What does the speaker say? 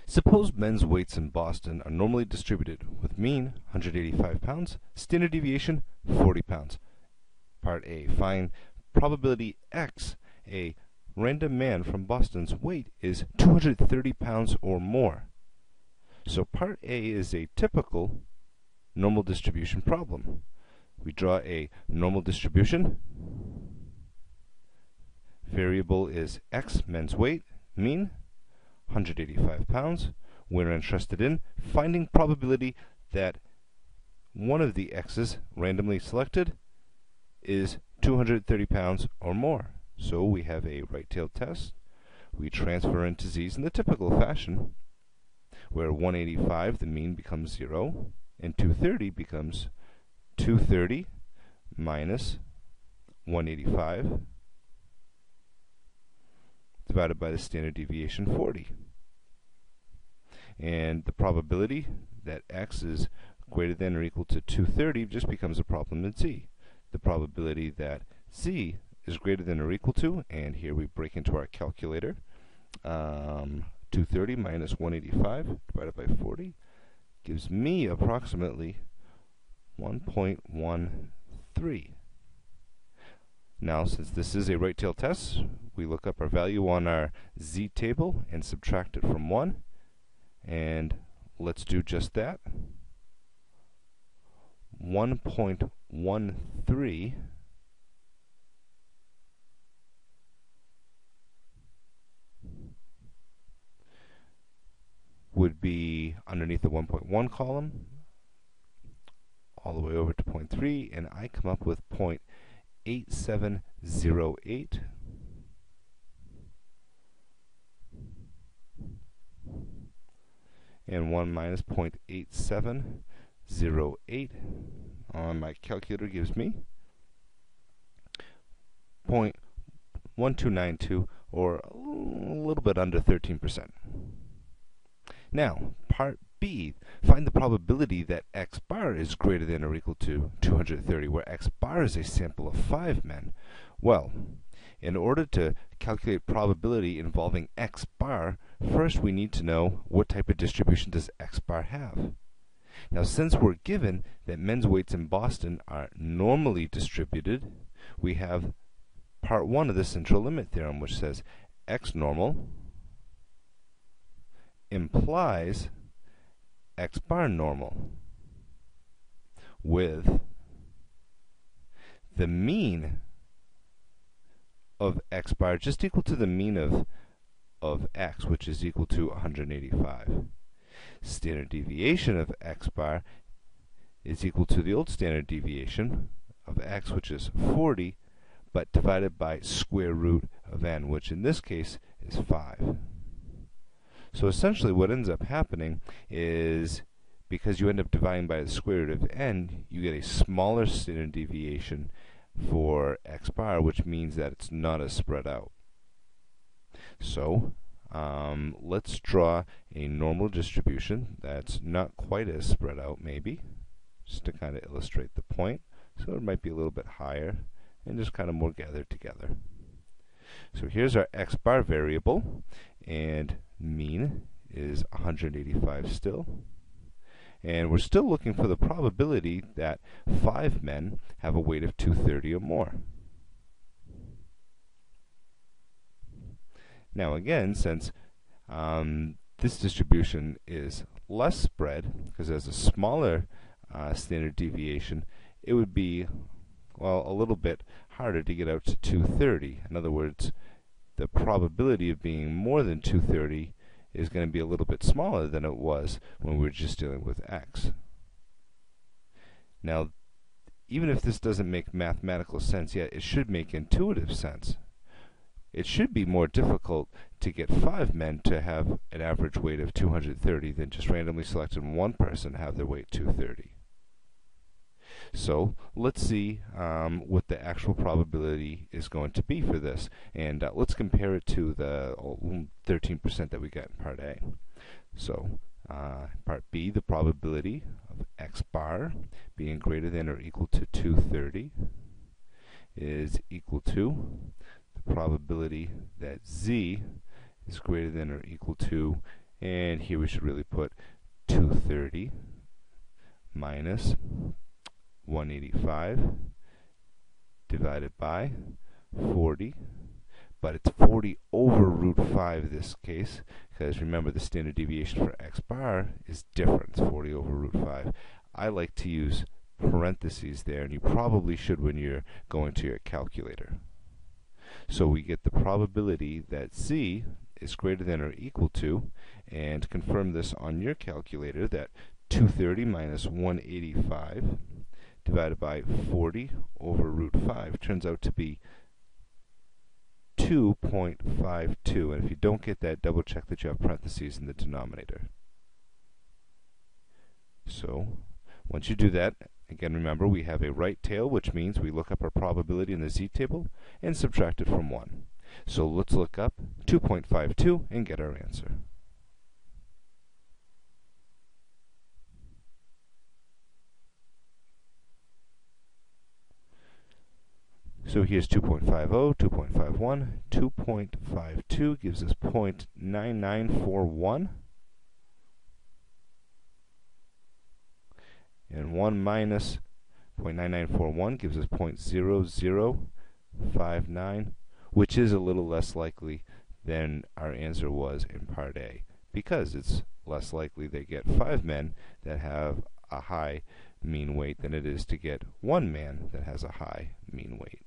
Suppose men's weights in Boston are normally distributed with mean 185 pounds, standard deviation 40 pounds. Part A. Find probability X. A random man from Boston's weight is 230 pounds or more. So part A is a typical normal distribution problem. We draw a normal distribution. Variable is X, men's weight, mean 185 pounds. We're interested in finding probability that one of the X's randomly selected is 230 pounds or more. So we have a right-tailed test. We transfer into Z's in the typical fashion, where 185, the mean, becomes 0, and 230 becomes 230 minus 185 divided by the standard deviation 40. And the probability that X is greater than or equal to 230 just becomes a problem in Z. The probability that Z is greater than or equal to, and here we break into our calculator, 230 minus 185 divided by 40 gives me approximately 1.13. Now, since this is a right-tailed test, we look up our value on our Z table and subtract it from 1. And let's do just that. 1.13 would be underneath the 1.1 column all the way over to 0.3, and I come up with 0.8708. And 1 minus 0.8708 on my calculator gives me 0.1292, or a little bit under 13%. Now, part B, find the probability that X bar is greater than or equal to 230, where X bar is a sample of 5 men. Well, in order to calculate probability involving X bar, first we need to know what type of distribution does X bar have. Now, since we're given that men's weights in Boston are normally distributed, we have part 1 of the central limit theorem, which says X normal implies X bar normal, with the mean of X bar just equal to the mean of X, which is equal to 185. Standard deviation of X bar is equal to the old standard deviation of X, which is 40, but divided by square root of n, which in this case is 5. So essentially what ends up happening is, because you end up dividing by the square root of n, you get a smaller standard deviation for X bar, which means that it's not as spread out. So let's draw a normal distribution that's not quite as spread out, maybe, just to kind of illustrate the point. So it might be a little bit higher and just kind of more gathered together. So here's our X bar variable, and mean is 185 still. And we're still looking for the probability that 5 men have a weight of 230 or more. Now again, since this distribution is less spread, because it has a smaller standard deviation, it would be, well, a little bit harder to get out to 230. In other words, the probability of being more than 230 is going to be a little bit smaller than it was when we were just dealing with X. Now, even if this doesn't make mathematical sense yet, it should make intuitive sense. It should be more difficult to get 5 men to have an average weight of 230 than just randomly selecting one person to have their weight 230. So let's see what the actual probability is going to be for this, and let's compare it to the 13% that we got in part A. So part B, the probability of X bar being greater than or equal to 230 is equal to the probability that Z is greater than or equal to, And here we should really put 230 minus 185 divided by 40. But it's 40 over root 5 this case, because remember the standard deviation for x bar is different. It's 40 over root 5. I like to use parentheses there, and you probably should when you're going to your calculator. So we get the probability that C is greater than or equal to, and confirm this on your calculator, that 230 minus 185 divided by 40 over root 5 turns out to be 2.52. And if you don't get that, double check that you have parentheses in the denominator. So once you do that, again remember we have a right tail, which means we look up our probability in the z-table and subtract it from 1. So let's look up 2.52 and get our answer. So here's 2.50, 2.51, 2.52 gives us 0.9941. And 1 minus 0.9941 gives us 0.0059, which is a little less likely than our answer was in part A, because it's less likely they get 5 men that have a high mean weight than it is to get 1 man that has a high mean weight.